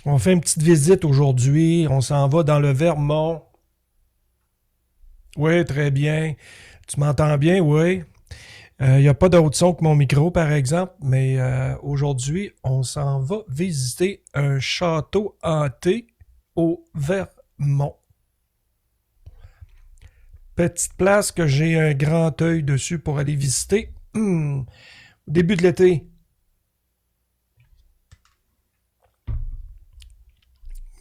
On fait une petite visite aujourd'hui. On s'en va dans le Vermont. Oui, très bien. Tu m'entends bien? Oui. Il n'y a pas d'autre son que mon micro, par exemple, mais aujourd'hui, on s'en va visiter un château hanté au Vermont. Petite place que j'ai un grand œil dessus pour aller visiter. Au début de l'été.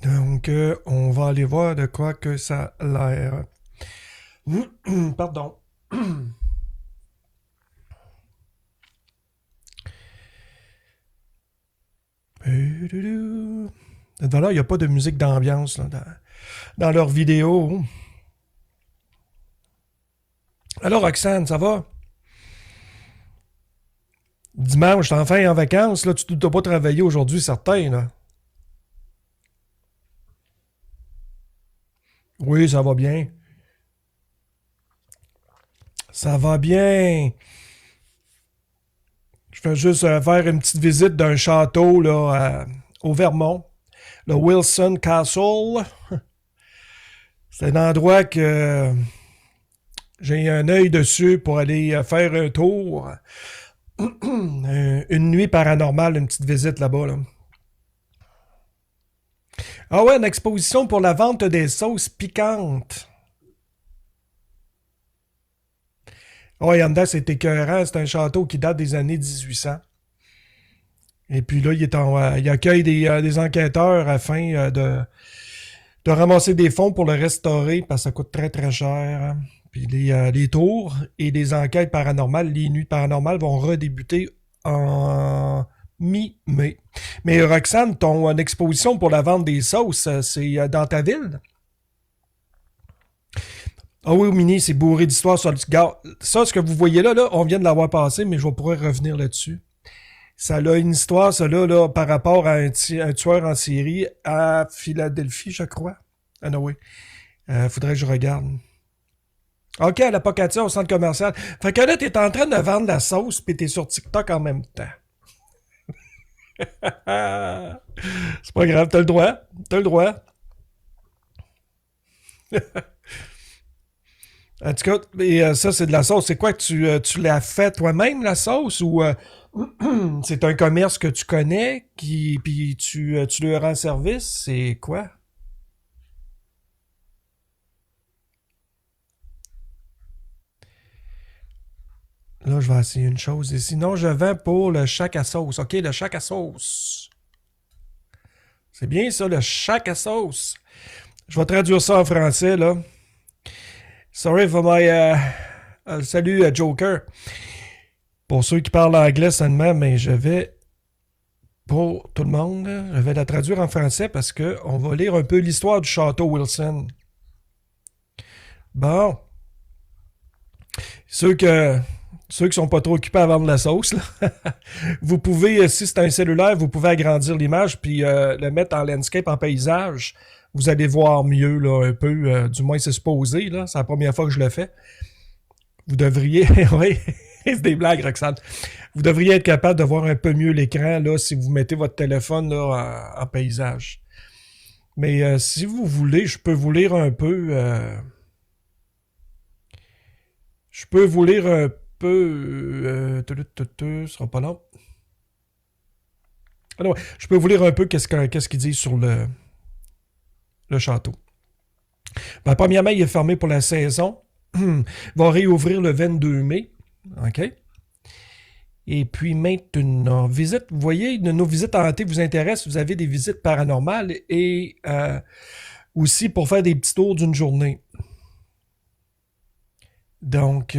Donc, on va aller voir de quoi que ça a l'air. Pardon. Voilà, il n'y a pas de musique d'ambiance là, dans leurs vidéos. Alors, Roxane, ça va? Dimanche, t'es enfin en vacances, là, tu ne dois pas travailler aujourd'hui, certain, là. Oui, ça va bien. Ça va bien. Je fais juste faire une petite visite d'un château, là, au Vermont. Le Wilson Castle. C'est un endroit que j'ai un œil dessus pour aller faire un tour. Une nuit paranormale, une petite visite là-bas. Là. Ah ouais, une exposition pour la vente des sauces piquantes. Ouais, en dedans, c'est écœurant. C'est un château qui date des années 1800. Et puis là, il accueille des enquêteurs afin de ramasser des fonds pour le restaurer parce que ça coûte très très cher. Puis les tours et les enquêtes paranormales, les nuits paranormales vont redébuter en mi-mai. Mais Roxane, ton exposition pour la vente des sauces, c'est dans ta ville? Ah oui, Mini, c'est bourré d'histoires sur le gars. Ça, ce que vous voyez là, on vient de l'avoir passé, mais je vais pouvoir revenir là-dessus. Ça a une histoire, ça là, par rapport à un tueur en série à Philadelphie, je crois. Ah non, oui. Faudrait que je regarde. OK, à la Pocatière, au centre commercial. Fait que là, t'es en train de vendre la sauce pis t'es sur TikTok en même temps. C'est pas grave, t'as le droit. T'as le droit. En tout cas, et, ça, c'est de la sauce. C'est quoi que tu l'as fait toi-même, la sauce, ou c'est un commerce que tu connais, puis tu lui rends service? C'est quoi? Là, je vais essayer une chose. Et sinon, je vends pour le chac à sauce. OK, le chac à sauce. C'est bien ça, le chac à sauce. Je vais traduire ça en français, là. Sorry for my... salut, Joker. Pour ceux qui parlent anglais seulement, mais je vais, pour tout le monde, je vais la traduire en français parce qu'on va lire un peu l'histoire du château Wilson. Bon. Ceux que Ceux qui sont pas trop occupés à vendre la sauce, là. Vous pouvez, si c'est un cellulaire, vous pouvez agrandir l'image puis le mettre en landscape, en paysage. Vous allez voir mieux, là, un peu. Du moins, c'est supposé, là. C'est la première fois que je le fais. Vous devriez... oui, c'est des blagues, Roxane. Vous devriez être capable de voir un peu mieux l'écran, là, si vous mettez votre téléphone, là, en paysage. Mais si vous voulez, je peux vous lire un peu... je peux vous lire un peu... ce sera pas long. Ah non, je peux vous lire un peu qu'est-ce qu'ils disent sur le château. Ben, premièrement, il est fermé pour la saison. Il va réouvrir le 22 mai. OK? Et puis maintenant, visite, vous voyez, nos visites hantées vous intéressent, vous avez des visites paranormales et aussi pour faire des petits tours d'une journée. Donc,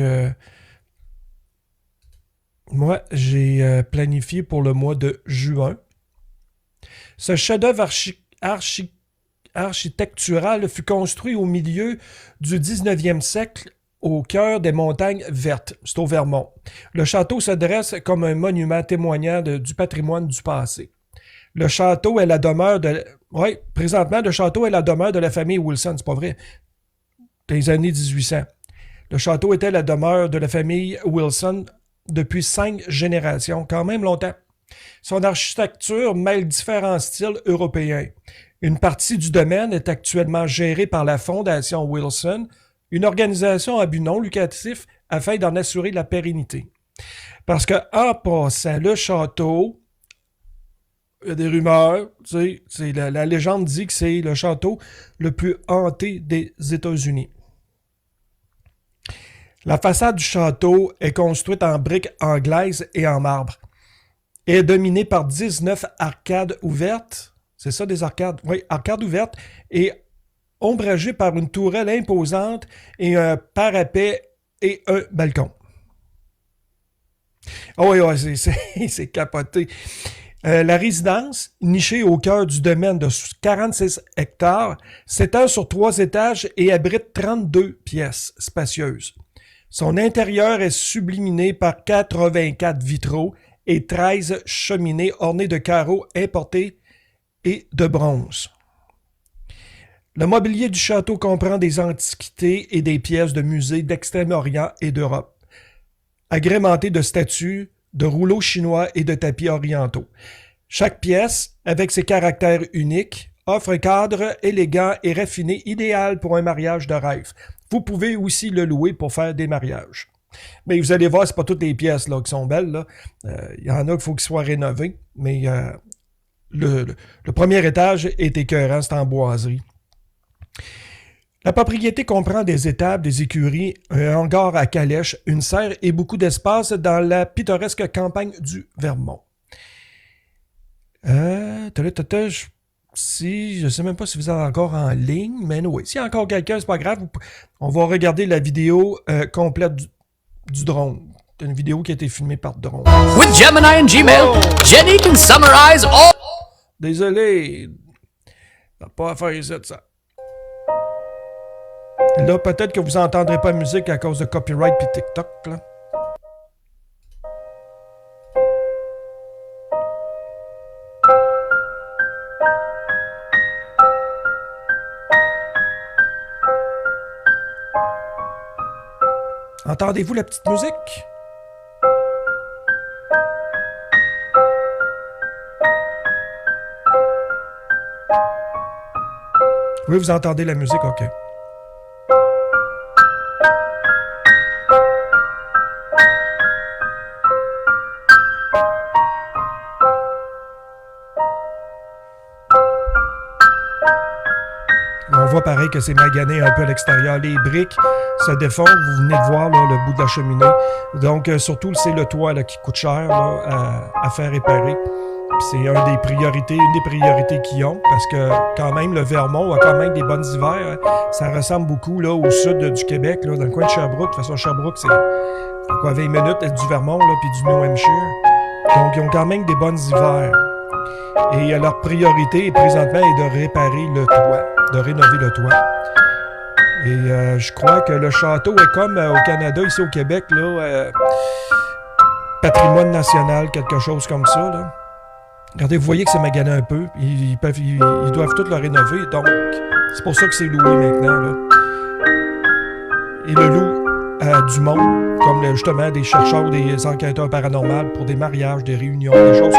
moi, j'ai planifié pour le mois de juin. Ce chef-d'œuvre architectural fut construit au milieu du 19e siècle au cœur des montagnes vertes. C'est au Vermont. Le château se dresse comme un monument témoignant du patrimoine du passé. Le château est la demeure de... Oui, présentement, le château est la demeure de la famille Wilson. C'est pas vrai. Des années 1800. Le château était la demeure de la famille Wilson depuis 5 générations. Quand même longtemps. Son architecture mêle différents styles européens. Une partie du domaine est actuellement gérée par la Fondation Wilson, une organisation à but non lucratif afin d'en assurer la pérennité. Parce que, en passant, le château, il y a des rumeurs, tu sais, la légende dit que c'est le château le plus hanté des États-Unis. La façade du château est construite en briques anglaises et en marbre. Et est dominée par 19 arcades ouvertes. C'est ça, des arcades? Oui, arcades ouvertes et ombragées par une tourelle imposante et un parapet et un balcon. Oh oui, ouais, c'est capoté. La résidence, nichée au cœur du domaine de 46 hectares, s'étend sur 3 étages et abrite 32 pièces spacieuses. Son intérieur est subliminé par 84 vitraux et 13 cheminées ornées de carreaux importés et de bronze. Le mobilier du château comprend des antiquités et des pièces de musées d'Extrême-Orient et d'Europe, agrémentées de statues, de rouleaux chinois et de tapis orientaux. Chaque pièce, avec ses caractères uniques, offre un cadre élégant et raffiné idéal pour un mariage de rêve. Vous pouvez aussi le louer pour faire des mariages. Mais vous allez voir, c'est pas toutes les pièces là, qui sont belles. Là. Y en a qu'il faut qu'ils soient rénovés. Mais le premier étage est écœurant, c'est en boiserie. La propriété comprend des étables, des écuries, un hangar à calèche, une serre et beaucoup d'espace dans la pittoresque campagne du Vermont. Je sais même pas si vous êtes encore en ligne, mais oui, s'il y a encore quelqu'un, c'est pas grave. On va regarder la vidéo complète du drone. C'est une vidéo qui a été filmée par drone. With Gemini and Gmail, Jenny can summarize all... Désolé. Ça n'a pas à faire ça. Là, peut-être que vous n'entendrez pas de musique à cause de copyright puis TikTok, là. Entendez-vous la petite musique? Oui, vous entendez la musique, ok. On voit pareil que c'est magané un peu à l'extérieur. Les briques se défont. Vous venez de voir là, le bout de la cheminée. Donc, surtout, c'est le toit là, qui coûte cher là, à faire réparer. Puis c'est une des priorités qu'ils ont, parce que quand même, le Vermont a quand même des bonnes hivers. Hein. Ça ressemble beaucoup là, au sud du Québec, là, dans le coin de Sherbrooke. De toute façon, Sherbrooke, c'est quoi, 20 minutes du Vermont là, puis du New Hampshire. Donc, ils ont quand même des bonnes hivers. Et leur priorité, présentement, est de réparer le toit, de rénover le toit. Et je crois que le château est comme au Canada, ici au Québec, là, patrimoine national, quelque chose comme ça, là. Regardez, vous voyez que c'est magané un peu. Ils doivent tout le rénover. Donc, c'est pour ça que c'est loué maintenant. Là. Ils le louent à du monde, comme justement des chercheurs ou des enquêteurs paranormaux pour des mariages, des réunions, des choses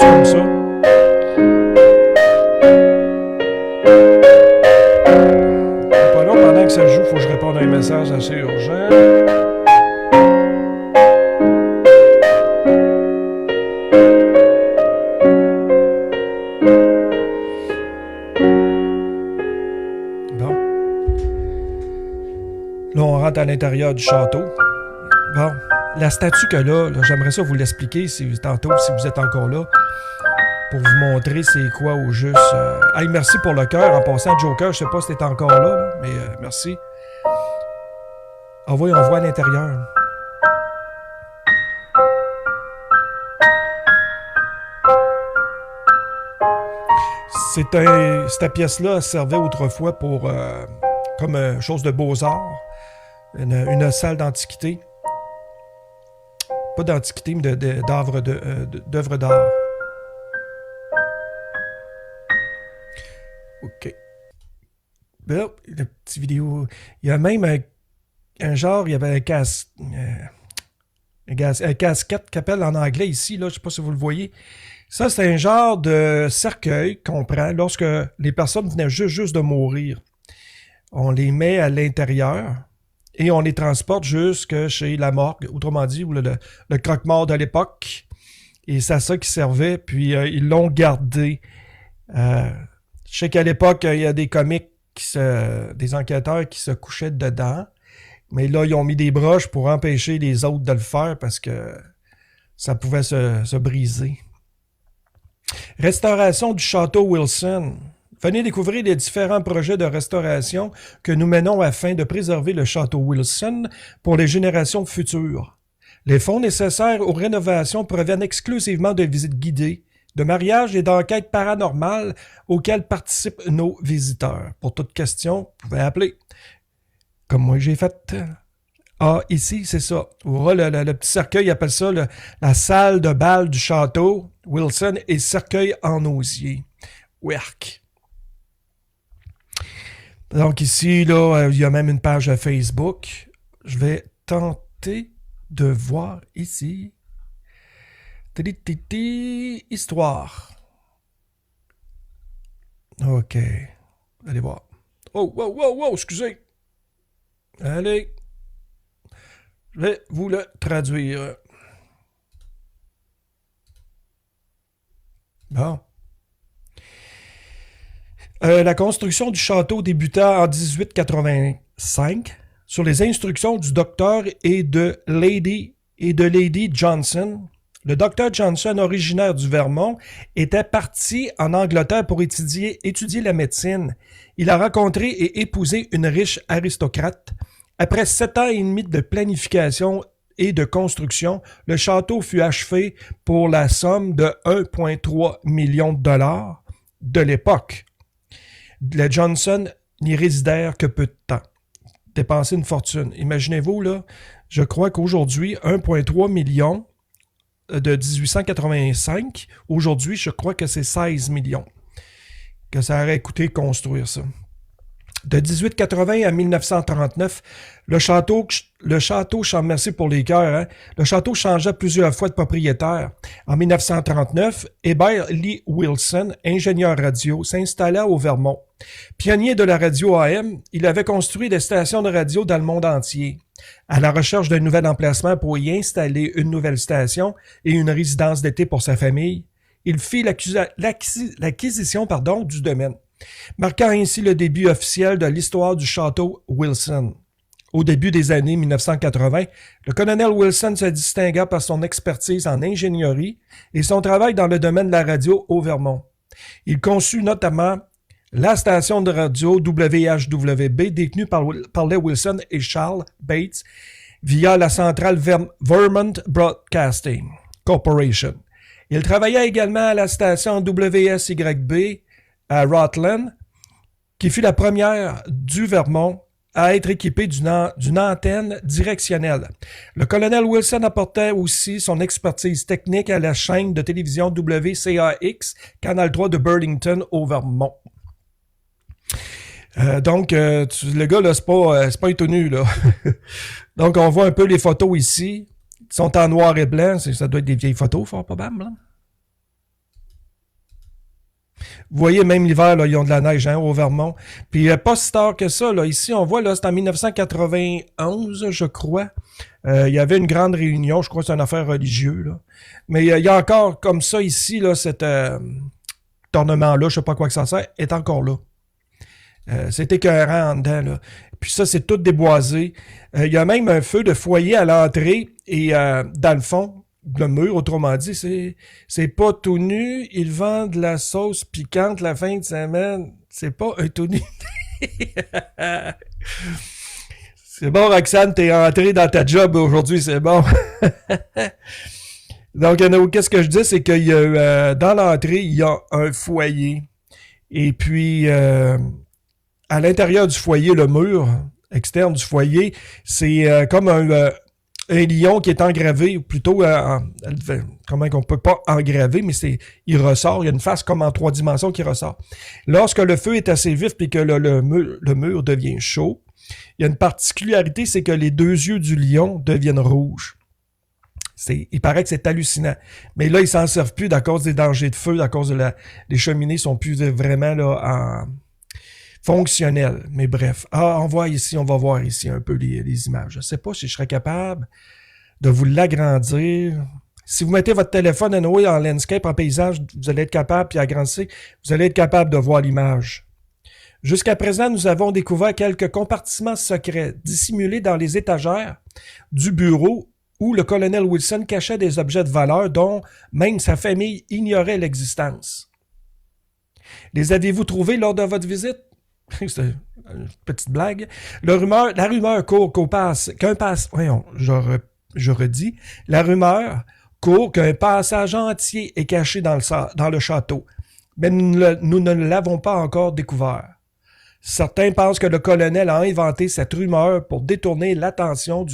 comme ça. Pas long, pendant que ça joue, il faut que je réponde à un message assez urgent. À l'intérieur du château. Bon, la statue que là, j'aimerais ça vous l'expliquer tantôt, si vous êtes encore là, pour vous montrer c'est quoi au juste. Hey, merci pour le cœur. En passant, Joker, je sais pas si t'es encore là, mais merci. Ah oui, on voit à l'intérieur. Cette pièce-là servait autrefois pour comme chose de beaux-arts. Une salle d'antiquité. Pas d'antiquité, mais d'œuvres d'art. OK. Là, la petite vidéo. Il y a même un genre, il y avait Un casquette qu'appelle en anglais ici, là, je ne sais pas si vous le voyez. Ça, c'est un genre de cercueil qu'on prend lorsque les personnes venaient juste de mourir. On les met à l'intérieur et on les transporte jusque chez la morgue, autrement dit, ou le croque-mort de l'époque. Et c'est à ça qu'ils servaient, puis ils l'ont gardé. Je sais qu'à l'époque, il y a des comiques, des enquêteurs qui se couchaient dedans. Mais là, ils ont mis des broches pour empêcher les autres de le faire parce que ça pouvait se briser. Restauration du château Wilson. Venez découvrir les différents projets de restauration que nous menons afin de préserver le château Wilson pour les générations futures. Les fonds nécessaires aux rénovations proviennent exclusivement de visites guidées, de mariages et d'enquêtes paranormales auxquelles participent nos visiteurs. Pour toute question, vous pouvez appeler. Comme moi j'ai fait. Ah, ici, c'est ça. Vous voyez, le petit cercueil, il appelle ça la salle de bal du château Wilson et cercueil en osier. Werk. Donc ici, là, il y a même une page Facebook. Je vais tenter de voir ici. Histoire. OK. Allez voir. Oh, wow, wow, wow, excusez. Allez. Je vais vous le traduire. Bon. La construction du château débuta en 1885 sur les instructions du docteur et de Lady Johnson. Le docteur Johnson, originaire du Vermont, était parti en Angleterre pour étudier la médecine. Il a rencontré et épousé une riche aristocrate. Après 7 ans et demi de planification et de construction, le château fut achevé pour la somme de 1,3 million de dollars de l'époque. Les Johnson n'y résidèrent que peu de temps. Dépenser une fortune. Imaginez-vous, là, je crois qu'aujourd'hui, 1,3 million de 1885, aujourd'hui, je crois que c'est 16 millions que ça aurait coûté construire ça. De 1880 à 1939, le château, merci pour les cœurs, hein, le château changea plusieurs fois de propriétaire. En 1939, Heber Lee Wilson, ingénieur radio, s'installa au Vermont. Pionnier de la radio AM, il avait construit des stations de radio dans le monde entier. À la recherche d'un nouvel emplacement pour y installer une nouvelle station et une résidence d'été pour sa famille, il fit l'acquisition du domaine, marquant ainsi le début officiel de l'histoire du château Wilson. Au début des années 1980, le colonel Wilson se distingua par son expertise en ingénierie et son travail dans le domaine de la radio au Vermont. Il conçut notamment la station de radio WHWB détenue par les Wilson et Charles Bates via la centrale Vermont Broadcasting Corporation. Il travailla également à la station WSYB à Rutland, qui fut la première du Vermont à être équipée d'une antenne directionnelle. Le colonel Wilson apportait aussi son expertise technique à la chaîne de télévision WCAX, Canal 3 de Burlington au Vermont. Donc, le gars, là, c'est pas étonné, là. Donc, on voit un peu les photos ici. Ils sont en noir et blanc. Ça doit être des vieilles photos, fort probable, là. Vous voyez, même l'hiver, là, ils ont de la neige hein, au Vermont. Puis pas si tard que ça. Là, ici, on voit, là, c'est en 1991, je crois. Il y avait une grande réunion. Je crois que c'est une affaire religieuse. Là. Mais il y a encore, comme ça, ici, là, cet ornement-là, je sais pas à quoi que ça sert, est encore là. C'est écœurant en dedans. Là. Puis ça, c'est tout déboisé. Il y a même un feu de foyer à l'entrée et dans le fond, le mur, autrement dit, c'est pas tout nu. Ils vendent de la sauce piquante la fin de semaine. C'est pas un tout nu. C'est bon, Roxane, t'es entré dans ta job aujourd'hui, c'est bon. Donc, qu'est-ce que je dis, c'est qu'il y a dans l'entrée, il y a un foyer. Et puis, à l'intérieur du foyer, le mur externe du foyer, c'est comme un lion qui est engravé, ou plutôt, comment qu'on peut pas engraver, mais il ressort, il y a une face comme en 3 dimensions qui ressort. Lorsque le feu est assez vif et que le mur devient chaud, il y a une particularité, c'est que les 2 yeux du lion deviennent rouges. Il paraît que c'est hallucinant. Mais là, ils s'en servent plus à cause des dangers de feu, à cause de les cheminées sont plus vraiment là fonctionnelles. Mais bref. On va voir ici un peu les images. Je sais pas si je serais capable de vous l'agrandir. Si vous mettez votre téléphone anyway en landscape, en paysage, vous allez être capable, puis agrandissez, vous allez être capable de voir l'image. Jusqu'à présent, nous avons découvert quelques compartiments secrets dissimulés dans les étagères du bureau où le colonel Wilson cachait des objets de valeur dont même sa famille ignorait l'existence. Les avez-vous trouvés lors de votre visite? C'est une petite blague. La rumeur court je redis, la rumeur court qu'un passage entier est caché dans le château, mais nous ne l'avons pas encore découvert. Certains pensent que le colonel a inventé cette rumeur pour détourner l'attention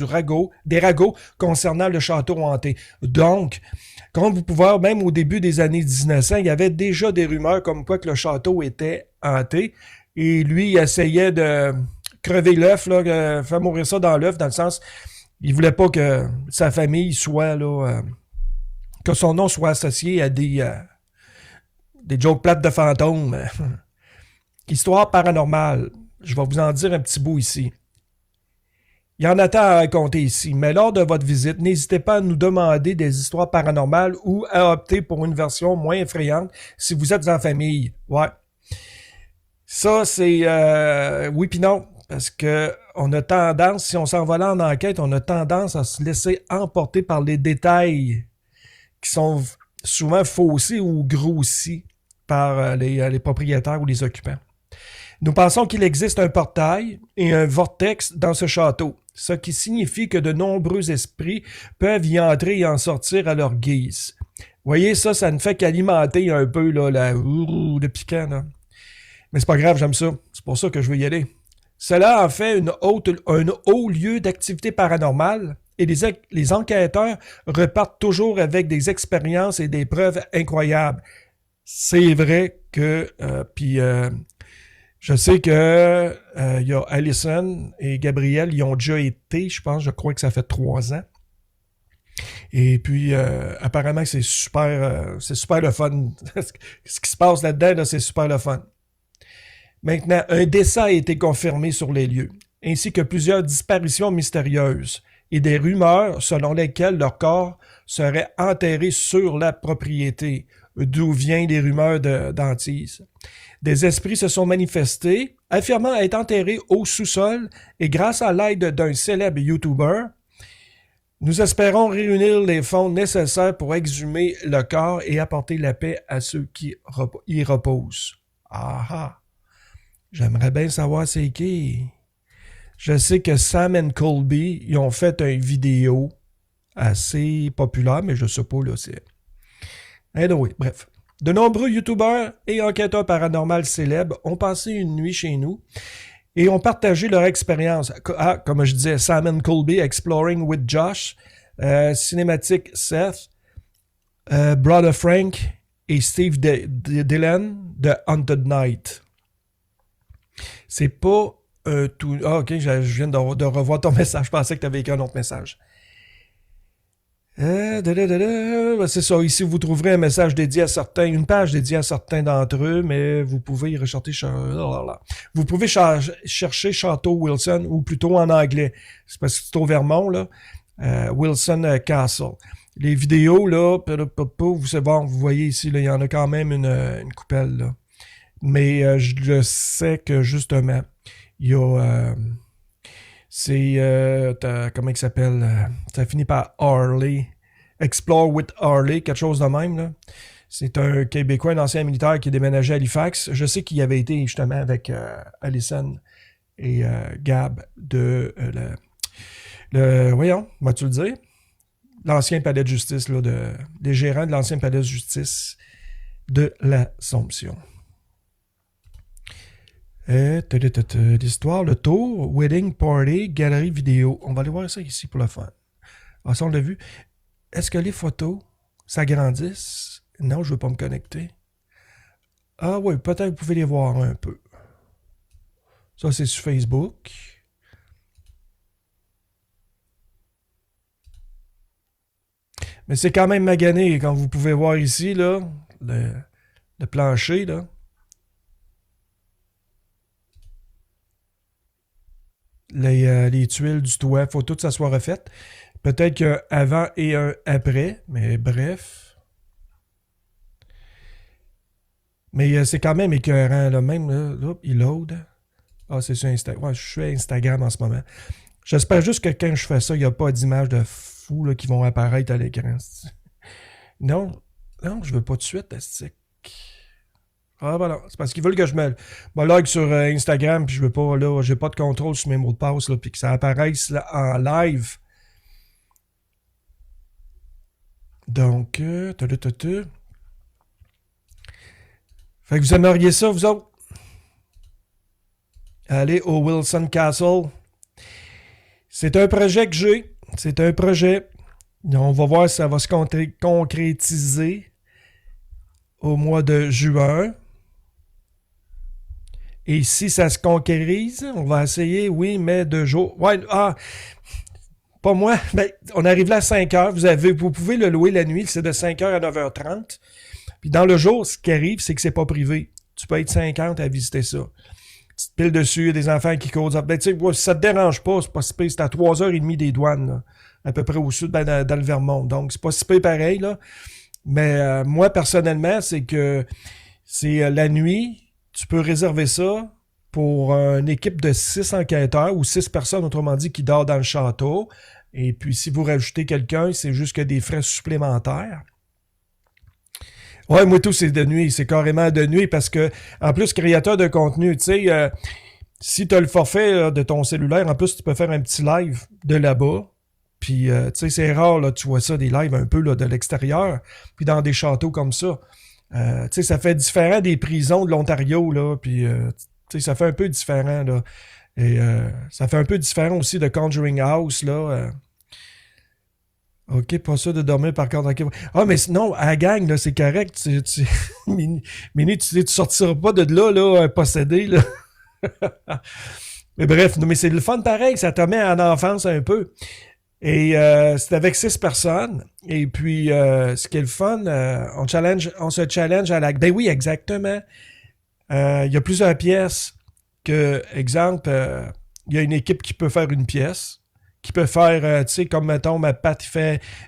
des ragots concernant le château hanté. Donc, comme vous pouvez voir, même au début des années 1900, il y avait déjà des rumeurs comme quoi que le château était hanté. Et lui, il essayait de crever l'œuf, faire mourir ça dans l'œuf, dans le sens, il voulait pas que sa famille soit, que son nom soit associé à des jokes plates de fantômes. Histoire paranormale. Je vais vous en dire un petit bout ici. Il y en a tant à raconter ici, mais lors de votre visite, n'hésitez pas à nous demander des histoires paranormales ou à opter pour une version moins effrayante si vous êtes en famille. Ouais. Ça, c'est oui puis non, parce que on a tendance, si on s'en va là en enquête, on a tendance à se laisser emporter par les détails qui sont souvent faussés ou grossis par les propriétaires ou les occupants. Nous pensons qu'il existe un portail et un vortex dans ce château, ce qui signifie que de nombreux esprits peuvent y entrer et en sortir à leur guise. Voyez, ça ne fait qu'alimenter un peu là, le piquant. Là. Mais c'est pas grave, j'aime ça. C'est pour ça que je veux y aller. Cela en fait un haut lieu d'activité paranormale et les enquêteurs repartent toujours avec des expériences et des preuves incroyables. C'est vrai que... je sais que y a Allison et Gabriel, ils ont déjà été, je crois que ça fait 3 ans. Et puis, apparemment, c'est super le fun. Ce qui se passe là-dedans, là, c'est super le fun. Maintenant, un décès a été confirmé sur les lieux, ainsi que plusieurs disparitions mystérieuses et des rumeurs selon lesquelles leur corps serait enterré sur la propriété, d'où viennent les rumeurs d'Antise. Des esprits se sont manifestés, affirmant être enterrés au sous-sol et grâce à l'aide d'un célèbre YouTuber, nous espérons réunir les fonds nécessaires pour exhumer le corps et apporter la paix à ceux qui y reposent. Ah! J'aimerais bien savoir c'est qui. Je sais que Sam et Colby, ils ont fait une vidéo assez populaire, mais je sais pas, là, c'est... Anyway, bref. De nombreux youtubeurs et enquêteurs paranormaux célèbres ont passé une nuit chez nous et ont partagé leur expérience. Comme je disais, Sam Colby, Exploring with Josh, Cinematic Seth, Brother Frank et Steve Dillon de Haunted Night. C'est pas tout... Ah, ok, je viens de revoir ton message. Je pensais que tu avais écrit un autre message. C'est ça, ici vous trouverez un message dédié à certains, une page dédiée à certains d'entre eux, mais vous pouvez y rechercher vous pouvez chercher Château Wilson, ou plutôt en anglais, c'est parce que c'est au Vermont, là, Wilson Castle. Les vidéos, là, vous voyez ici, là, il y en a quand même une coupelle, là. Mais je sais que justement, il y a... comment il s'appelle? Ça finit par Harley. Explore with Harley, quelque chose de même, là. C'est un Québécois, un ancien militaire qui est déménagé à Halifax. Je sais qu'il avait été justement avec Allison et Gab de voyons, vas-tu le dire? L'ancien palais de justice, là, des gérants de l'ancien palais de justice de l'Assomption. L'histoire, le tour, wedding party, galerie vidéo. On va aller voir ça ici pour le fun. Ah, ça, on l'a vu. Est-ce que les photos s'agrandissent? Non, je ne veux pas me connecter. Ah oui, peut-être que vous pouvez les voir un peu. Ça, c'est sur Facebook. Mais c'est quand même magané, comme vous pouvez voir ici, là, le plancher, là. Les tuiles du toit, il faut tout que ça soit refait. Peut-être qu'un avant et un après, mais bref. Mais c'est quand même écœurant, là, même, là, il load. Ah, c'est sur Instagram. Ouais, je suis sur Instagram en ce moment. J'espère juste que quand je fais ça, il n'y a pas d'images de fous là, qui vont apparaître à l'écran. Non, non, je veux pas de suite, astique. Ah, voilà. C'est parce qu'ils veulent que je me log sur Instagram, puis je veux pas, là, j'ai pas de contrôle sur mes mots de passe, là, puis que ça apparaisse là, en live. Donc, fait que vous aimeriez ça, vous autres? Aller au Wilson Castle. C'est un projet que j'ai. C'est un projet. On va voir si ça va se concrétiser au mois de juin. Et si ça se concrétise, on va essayer, oui, mais 2 jours. Ouais, pas moi. Ben, on arrive là à 5 heures. Vous pouvez le louer la nuit, c'est de 5 heures à 9h30. Puis dans le jour, ce qui arrive, c'est que c'est pas privé. Tu peux être 50 à visiter ça. Petite pile dessus, il y a des enfants qui courent. Ben, tu sais, si ça te dérange pas, c'est pas si pire. C'est à 3h30 des douanes, là, à peu près au sud, ben, dans le Vermont. Donc, c'est pas si pire pareil, là. Mais moi, personnellement, c'est que c'est la nuit. Tu peux réserver ça pour une équipe de 6 enquêteurs ou 6 personnes, autrement dit, qui dorment dans le château. Et puis, si vous rajoutez quelqu'un, c'est juste que des frais supplémentaires. Ouais, moi tout, c'est de nuit. C'est carrément de nuit parce que, en plus, créateur de contenu, tu sais, si tu as le forfait là, de ton cellulaire, en plus, tu peux faire un petit live de là-bas. Puis, tu sais, c'est rare, là, tu vois ça, des lives un peu là, de l'extérieur. Puis, dans des châteaux comme ça. Tu sais, ça fait différent des prisons de l'Ontario, là, puis, tu sais, ça fait un peu différent, là. Et ça fait un peu différent aussi de Conjuring House, là. OK, pas ça de dormir par contre. Okay. Ah, mais sinon, à la gang, là, c'est correct. Mini, tu sortiras pas de là, possédé, là. Mais bref, non, mais c'est le fun pareil, ça te met en enfance un peu. Et c'est avec 6 personnes. Et puis, ce qui est le fun, on se challenge à la... Ben oui, exactement. Il y a plusieurs pièces que, exemple, il y a une équipe qui peut faire une pièce, qui peut faire, tu sais, comme, mettons, ma Pat,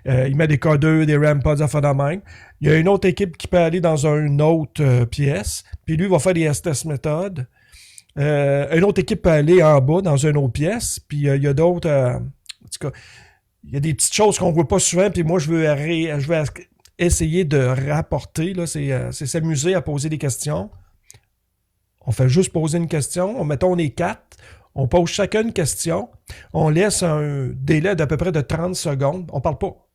il met des codeurs, des rampods, à de même. Il y a une autre équipe qui peut aller dans une autre pièce, puis lui va faire des STS méthodes. Une autre équipe peut aller en bas dans une autre pièce, puis il y a d'autres... en tout cas, il y a des petites choses qu'on ne voit pas souvent, puis moi, je veux essayer de rapporter, là, c'est s'amuser à poser des questions. On fait juste poser une question. Mettons, on est 4. On pose chacun une question. On laisse un délai d'à peu près de 30 secondes. On ne parle pas.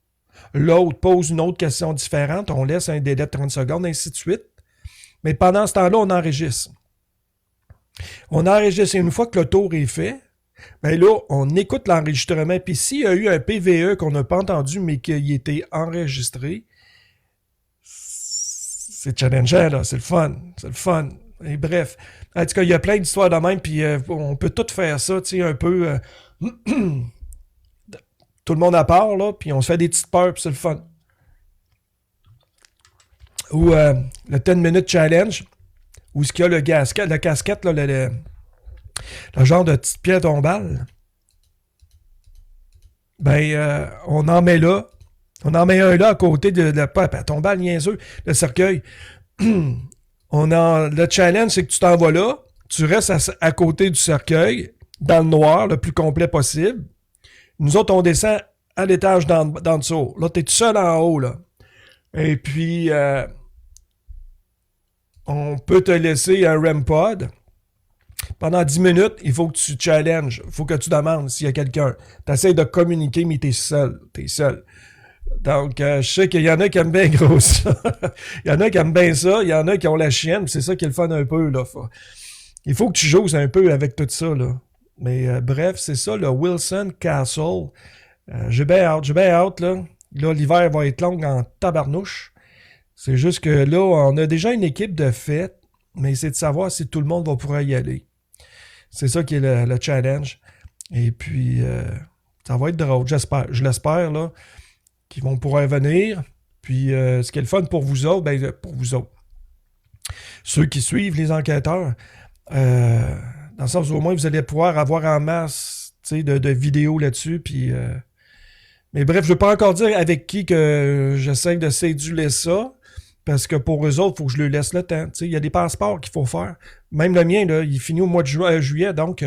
L'autre pose une autre question différente. On laisse un délai de 30 secondes, ainsi de suite. Mais pendant ce temps-là, on enregistre. On enregistre. Et une fois que le tour est fait, bien là, on écoute l'enregistrement. Puis s'il y a eu un PVE qu'on n'a pas entendu, mais qui a été enregistré, c'est challengeant, là. C'est le fun. C'est le fun. Et bref, en tout cas, il y a plein d'histoires de même, puis on peut tout faire ça, tu sais, un peu... tout le monde à part, là, puis on se fait des petites peurs, puis c'est le fun. Ou le 10 minute challenge, où ce qu'il y a la casquette, là, le genre de petite pierre tombale, ben, on en met là. On en met un là à côté de la tombale niaiseux, le cercueil. Le challenge, c'est que tu t'en vas là, tu restes à côté du cercueil, dans le noir, le plus complet possible. Nous autres, on descend à l'étage d'en dessous. Là, t'es tout seul en haut, là. Et puis, on peut te laisser un REM pod. Pendant 10 minutes, il faut que tu challenges. Il faut que tu demandes s'il y a quelqu'un. Tu essaies de communiquer, mais t'es seul. T'es seul. Donc, je sais qu'il y en a qui aiment bien gros ça. Il y en a qui aiment bien ça. Il y en a qui ont la chienne. C'est ça qui est le fun un peu, là. Il faut que tu joues un peu avec tout ça, là. Mais bref, c'est ça, le Wilson Castle. J'ai bien hâte, là. Là, l'hiver va être long en tabarnouche. C'est juste que là, on a déjà une équipe de fête, mais c'est de savoir si tout le monde va pouvoir y aller. C'est ça qui est le challenge. Et puis, ça va être drôle, j'espère. Je l'espère, là. qui vont pouvoir venir. Puis, ce qui est le fun pour vous autres, ben, pour vous autres, ceux qui suivent les enquêteurs, dans le sens où au moins vous allez pouvoir avoir en masse de vidéos là-dessus. Puis, mais bref, je ne veux pas encore dire avec qui que j'essaie de séduire ça. Parce que pour eux autres, il faut que je leur laisse le temps. Il y a des passeports qu'il faut faire. Même le mien, là, il finit au mois de juillet. Donc,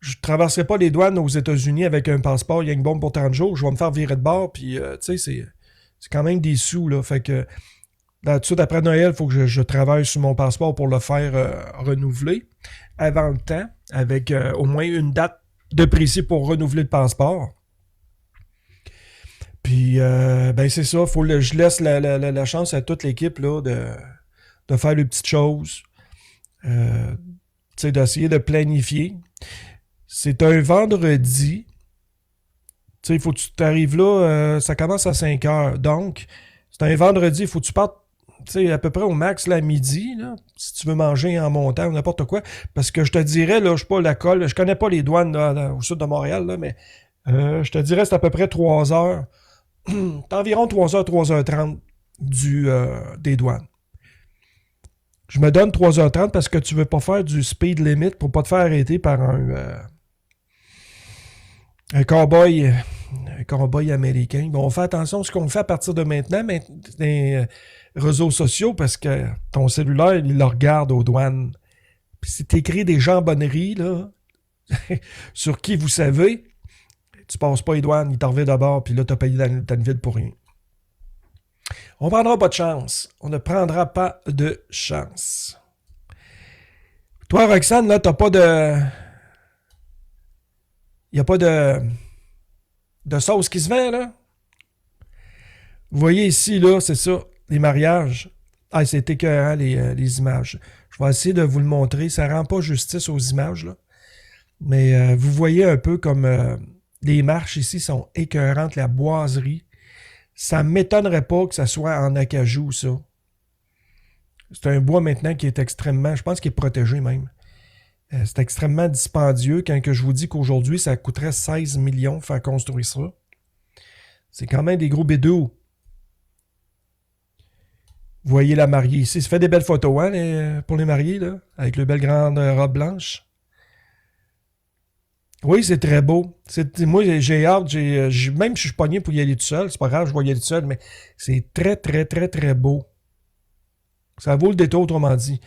je ne traverserai pas les douanes aux États-Unis avec un passeport. Il y a une bombe pour 30 jours. Je vais me faire virer de bord. Puis, c'est quand même des sous. Là. Fait que, tout de suite après Noël, il faut que je travaille sur mon passeport pour le faire renouveler avant le temps, avec au moins une date de précis pour renouveler le passeport. Puis, ben c'est ça, je laisse la chance à toute l'équipe là, de faire les petites choses, d'essayer de planifier. C'est un vendredi. Il faut que tu t'arrives là, ça commence à 5 heures. Donc, c'est un vendredi, il faut que tu partes à peu près au max là, à midi, là, si tu veux manger en montant ou n'importe quoi. Parce que je te dirais, là, je suis pas la colle, je connais pas les douanes là, au sud de Montréal, là, mais je te dirais c'est à peu près 3 heures. C'est environ 3h, 3h30 des douanes. Je me donne 3h30 parce que tu veux pas faire du speed limit pour pas te faire arrêter par un cowboy américain. Bon, on fait attention à ce qu'on fait à partir de maintenant, mais les réseaux sociaux, parce que ton cellulaire, il le regarde aux douanes. Puis si t'écris des jambonneries, là, sur qui vous savez, tu passes pas les douanes, ils t'en reviennent d'abord, puis là, t'as payé ta ville pour rien. On prendra pas de chance. On ne prendra pas de chance. Toi, Roxane, là, t'as pas de... Il n'y a pas de sauce qui se vend, là? Vous voyez ici, là, c'est ça, les mariages. Ah, c'est écœurant, les images. Je vais essayer de vous le montrer. Ça rend pas justice aux images, là. Mais vous voyez un peu comme... les marches ici sont écœurantes, la boiserie. Ça ne m'étonnerait pas que ça soit en acajou, ça. C'est un bois maintenant qui est extrêmement... Je pense qu'il est protégé même. C'est extrêmement dispendieux quand que je vous dis qu'aujourd'hui, ça coûterait 16 millions faire construire ça. C'est quand même des gros bédos. Vous voyez la mariée ici. Ça fait des belles photos, hein, pour les mariés, là, avec le belle grande robe blanche. Oui, c'est très beau. Moi, j'ai hâte. Même si je suis pogné pour y aller tout seul, c'est pas grave, je vais y aller tout seul, mais c'est très, très, très, très beau. Ça vaut le détour, autrement dit.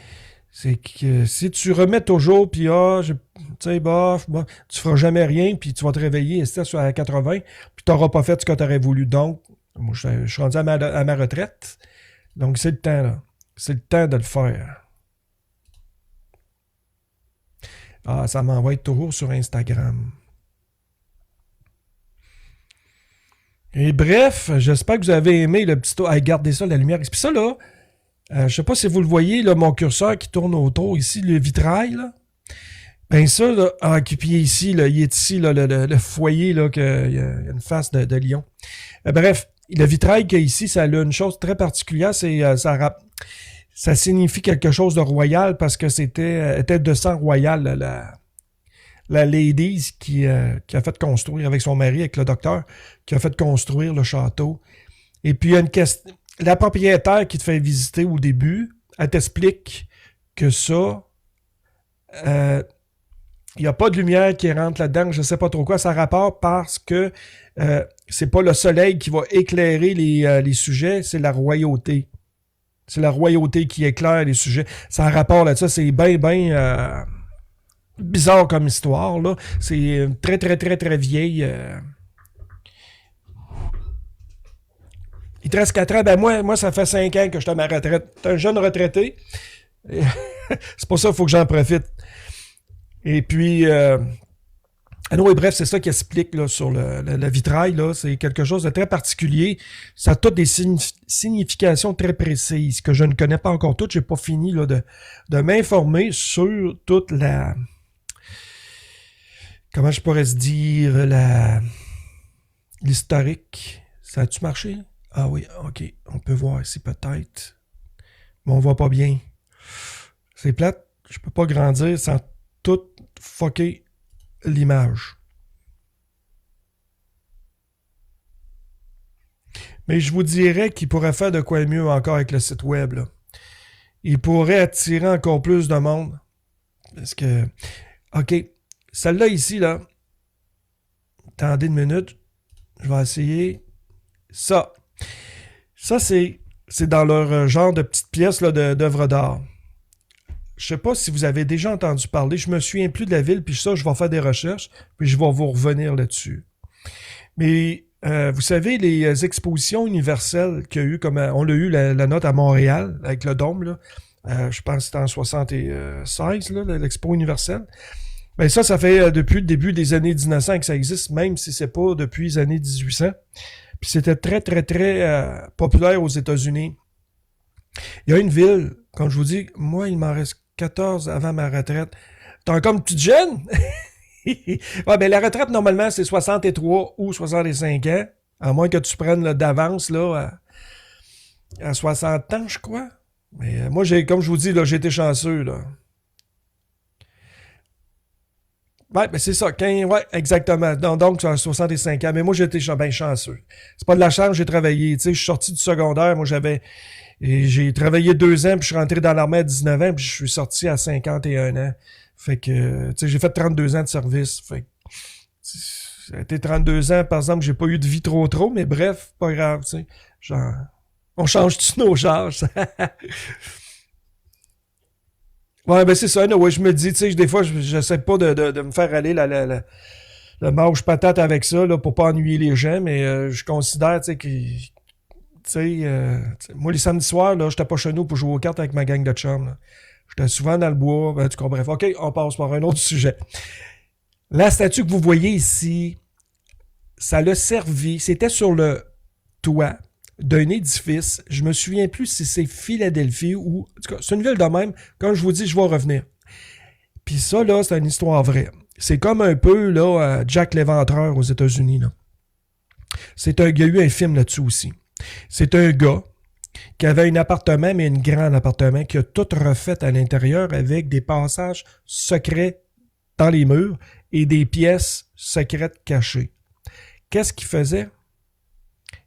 C'est que si tu remets toujours, puis tu sais, bof, tu feras jamais rien, puis tu vas te réveiller à 80, puis tu n'auras pas fait ce que tu aurais voulu. Donc, moi, je suis rendu à ma retraite. Donc, c'est le temps, là. C'est le temps de le faire. Ah, ça m'envoie toujours sur Instagram. Et bref, j'espère que vous avez aimé le petit tour. Ah, regardez ça, la lumière. Puis ça, là, je sais pas si vous le voyez, là, mon curseur qui tourne autour, ici, le vitrail, là. Ben ça, là, qui est ici, là, il est ici, là, le foyer, là, il y a une face de lion. Bref, le vitrail qu'il y a ici, ça a une chose très particulière, c'est ça signifie quelque chose de royal parce que était de sang royal, la lady qui a fait construire avec son mari, avec le docteur, qui a fait construire le château. Et puis, il y a une question. La propriétaire qui te fait visiter au début, elle t'explique que ça, il n'y a pas de lumière qui rentre là-dedans, je ne sais pas trop quoi, ça rapporte parce que c'est pas le soleil qui va éclairer les sujets, c'est la royauté. C'est la royauté qui éclaire les sujets. Ça a rapport là-dessus, c'est bien bizarre comme histoire, là. C'est très, très, très, très vieille. Il te reste 4 ans. Ben moi, ça fait 5 ans que je suis à ma retraite. T'es un jeune retraité. C'est pour ça qu'il faut que j'en profite. Et puis... oui, bref, c'est ça qui explique là, sur le vitrail. Là, c'est quelque chose de très particulier. Ça a toutes des significations très précises que je ne connais pas encore toutes. Je n'ai pas fini là, de m'informer sur toute la... Comment je pourrais se dire? L'historique. Ça a-tu marché? Ah oui, ok. On peut voir ici peut-être. Mais on voit pas bien. C'est plate. Je peux pas grandir sans tout fucker l'image. Mais je vous dirais qu'il pourrait faire de quoi mieux encore avec le site web, là. Il pourrait attirer encore plus de monde. Parce que, OK, celle-là ici, là, attendez une minute, je vais essayer ça. Ça, c'est dans leur genre de petites pièces là, d'œuvres d'art. Je sais pas si vous avez déjà entendu parler, je me souviens plus de la ville, puis ça, je vais faire des recherches, puis je vais vous revenir là-dessus. Mais vous savez, les expositions universelles qu'il y a eu, comme on a eu la note à Montréal, avec le dôme, là, je pense que c'était en 76, là, l'expo universelle. Ben ça fait depuis le début des années 1900 que ça existe, même si c'est pas depuis les années 1800. Puis c'était très, très, très populaire aux États-Unis. Il y a une ville, comme je vous dis, moi, il m'en reste 14 avant ma retraite. T'es encore une petite jeune? Ouais, ben la retraite, normalement, c'est 63 ou 65 ans. À moins que tu prennes là, d'avance là, à 60 ans, je crois. Mais moi, comme je vous dis, là, j'ai été chanceux. Là. Ouais, ben c'est ça. Ouais, exactement. Donc, c'est 65 ans. Mais moi, j'ai été bien chanceux. C'est pas de la chance, j'ai travaillé. Tu sais, je suis sorti du secondaire. Moi, j'ai travaillé 2 ans, puis je suis rentré dans l'armée à 19 ans, puis je suis sorti à 51 ans. Fait que, tu sais, j'ai fait 32 ans de service. Fait que, ça a été 32 ans, par exemple, j'ai pas eu de vie trop, mais bref, pas grave, tu sais. Genre, on change tous nos charges. Ouais, ben c'est ça, ouais, je me dis, tu sais, des fois, j'essaie pas de me faire aller la mâche patate avec ça, là, pour pas ennuyer les gens, mais je considère, tu sais, moi, les samedis soirs, là, j'étais pas chez nous pour jouer aux cartes avec ma gang de chums, là. J'étais souvent dans le bois, ben, tu comprends. Bref, OK, on passe par un autre sujet. La statue que vous voyez ici, ça l'a servi, c'était sur le toit d'un édifice. Je me souviens plus si c'est Philadelphie ou... En tout cas, c'est une ville de même. Comme je vous dis, je vais revenir. Puis ça, là, c'est une histoire vraie. C'est comme un peu, là, Jack l'Éventreur aux États-Unis, là. Il y a eu un film là-dessus aussi. C'est un gars qui avait un appartement, mais un grand appartement, qui a tout refait à l'intérieur avec des passages secrets dans les murs et des pièces secrètes cachées. Qu'est-ce qu'il faisait?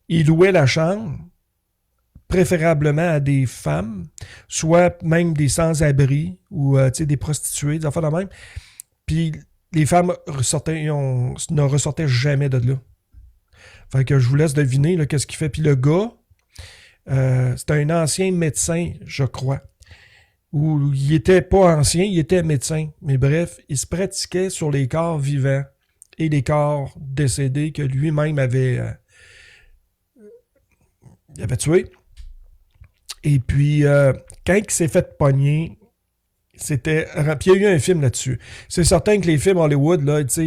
Il louait la chambre, préférablement à des femmes, soit même des sans-abri ou des prostituées, des affaires de même. Puis les femmes ne ressortaient jamais de là. Fait que je vous laisse deviner là, qu'est-ce qu'il fait. Puis le gars, c'était un ancien médecin, je crois. Ou il était pas ancien, il était médecin. Mais bref, il se pratiquait sur les corps vivants et les corps décédés que lui-même avait tué. Et puis, quand il s'est fait pogner, c'était... Puis il y a eu un film là-dessus. C'est certain que les films Hollywood, là, tu sais,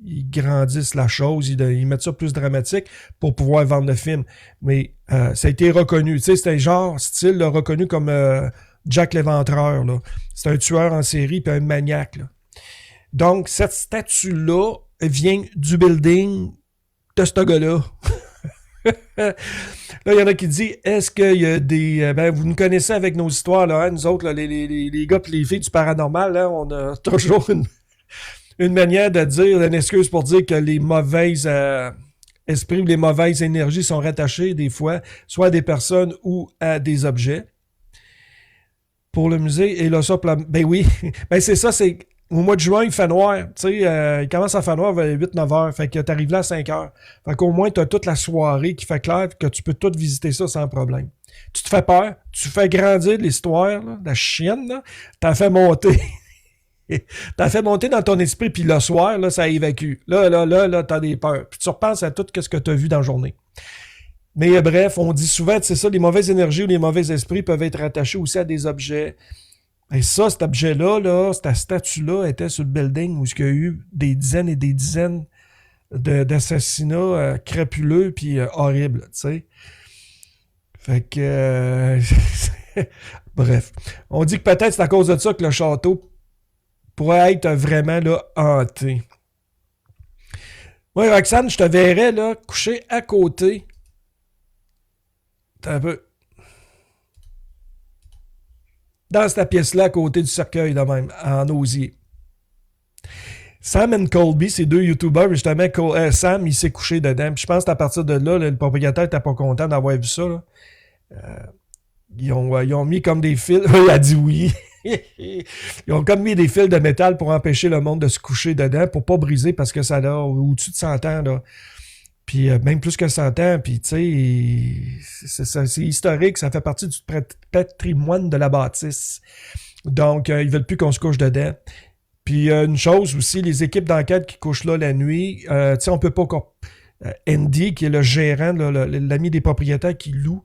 ils grandissent la chose, ils mettent ça plus dramatique pour pouvoir vendre le film. Mais ça a été reconnu. Tu sais, c'était genre style là, reconnu comme Jack l'Éventreur. Là. C'est un tueur en série puis un maniaque. Là. Donc, cette statue-là vient du building de ce gars-là. Là, il y en a qui disent, est-ce qu'il y a des... vous nous connaissez avec nos histoires, là, hein, nous autres, là, les gars et les filles du paranormal, là, on a toujours une manière de dire, une excuse pour dire que les mauvais esprits ou les mauvaises énergies sont rattachées, des fois, soit à des personnes ou à des objets. Pour le musée, et là, ça, ben oui, ben c'est ça, c'est... Au mois de juin, il fait noir. Tu sais, il commence à faire noir vers 8-9 heures. Fait que t'arrives là à 5 heures. Fait qu'au moins, t'as toute la soirée qui fait clair que tu peux tout visiter ça sans problème. Tu te fais peur. Tu fais grandir l'histoire, là, la chienne, là. T'as fait monter. T'as fait monter dans ton esprit, puis le soir, là, ça évacue. Là, t'as des peurs. Puis tu repenses à tout ce que t'as vu dans la journée. Mais bref, on dit souvent, c'est ça, les mauvaises énergies ou les mauvais esprits peuvent être attachés aussi à des objets. Et ça, cet objet-là, là, cette statue-là était sur le building où il y a eu des dizaines et des dizaines d'assassinats crapuleux puis horribles, tu sais. Fait que... bref. On dit que peut-être c'est à cause de ça que le château pourrait être vraiment là, hanté. Moi, Roxane, je te verrais là, couché à côté. T'as un peu... dans cette pièce-là, à côté du cercueil, de même, en osier. Sam et Colby, c'est deux YouTubers, justement, Sam, il s'est couché dedans. Puis je pense qu'à partir de là, le propriétaire n'était pas content d'avoir vu ça. Là. Ils ont mis comme des fils. Il a dit oui. Ils ont comme mis des fils de métal pour empêcher le monde de se coucher dedans, pour pas briser, parce que ça a au-dessus de 100 ans. Là. Puis même plus que 100 ans. Puis tu sais, c'est historique. Ça fait partie du patrimoine de la bâtisse. Donc, ils veulent plus qu'on se couche dedans. Puis une chose aussi, les équipes d'enquête qui couchent là la nuit, tu sais, on peut pas... Andy, qui est le gérant, là, l'ami des propriétaires qui loue,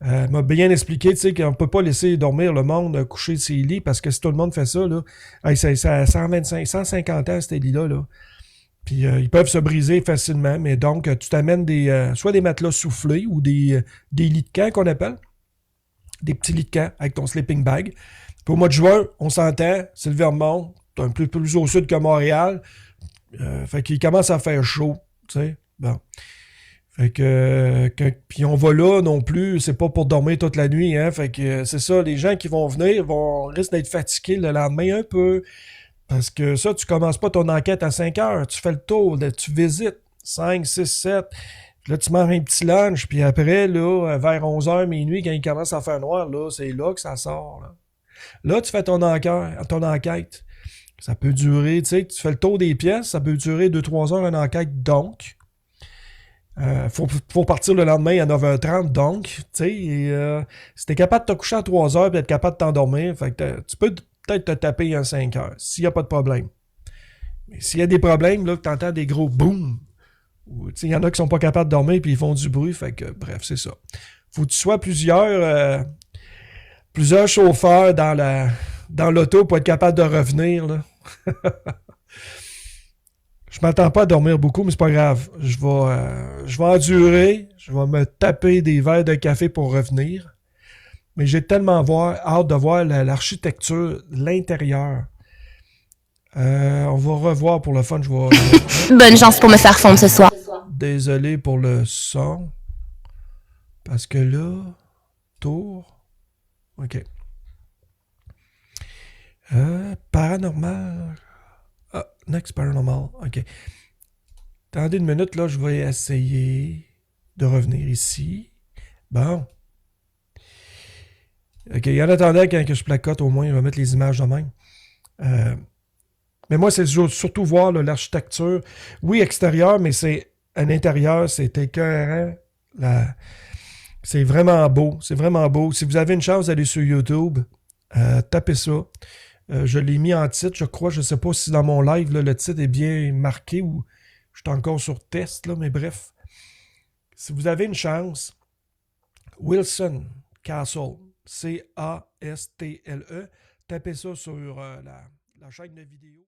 m'a bien expliqué, tu sais, qu'on peut pas laisser dormir le monde coucher ses lits, parce que si tout le monde fait ça, là, c'est à 125, 150 ans, ces lits-là, là. Puis ils peuvent se briser facilement, mais donc tu t'amènes soit des matelas soufflés ou des lits de camp qu'on appelle, des petits lits de camp avec ton sleeping bag. Puis au mois de juin, on s'entend, c'est le Vermont, un peu plus au sud que Montréal, fait qu'il commence à faire chaud, tu sais, bon. Fait que puis on va là non plus, c'est pas pour dormir toute la nuit, hein, fait que c'est ça, les gens qui vont venir risquent d'être fatigués le lendemain un peu, parce que ça, tu commences pas ton enquête à 5 heures, tu fais le tour, là, tu visites 5, 6, 7, puis là tu manges un petit lunch, puis après, là, vers 11h, minuit, quand il commence à faire noir, là, c'est là que ça sort, là. Là, tu fais ton enquête. Ça peut durer, tu sais, tu fais le tour des pièces, ça peut durer 2-3 heures une enquête, donc. Faut partir le lendemain à 9h30, donc, tu sais, si t'es capable de te coucher à 3 heures et être capable de t'endormir, fait que tu peux peut-être te taper en 5 heures, s'il n'y a pas de problème. Mais s'il y a des problèmes, là, que t'entends des gros boum, tu sais, il y en a qui sont pas capables de dormir puis ils font du bruit, fait que, bref, c'est ça. Faut que tu sois plusieurs chauffeurs dans l'auto pour être capable de revenir, là. Je m'attends pas à dormir beaucoup, mais c'est pas grave. Je vais endurer. Je vais me taper des verres de café pour revenir. Mais j'ai tellement hâte de voir l'architecture, l'intérieur. On va revoir pour le fun. Bonne chance pour me faire fondre ce soir. Désolé pour le son. Parce que là, tour. OK. Paranormal. Ah, Next Paranormal. OK. Attendez une minute, là, je vais essayer de revenir ici. Bon. OK, en attendant, quand je placote, au moins, je vais mettre les images de même. Mais moi, c'est surtout voir là, l'architecture. Oui, extérieur, mais c'est à l'intérieur, c'est écœurant. C'est vraiment beau. C'est vraiment beau. Si vous avez une chance d'aller sur YouTube, tapez ça. Je l'ai mis en titre, je crois. Je ne sais pas si dans mon live, là, le titre est bien marqué ou je suis encore sur test, là, mais bref. Si vous avez une chance, Wilson Castle, C-A-S-T-L-E, tapez ça sur la chaîne de vidéo.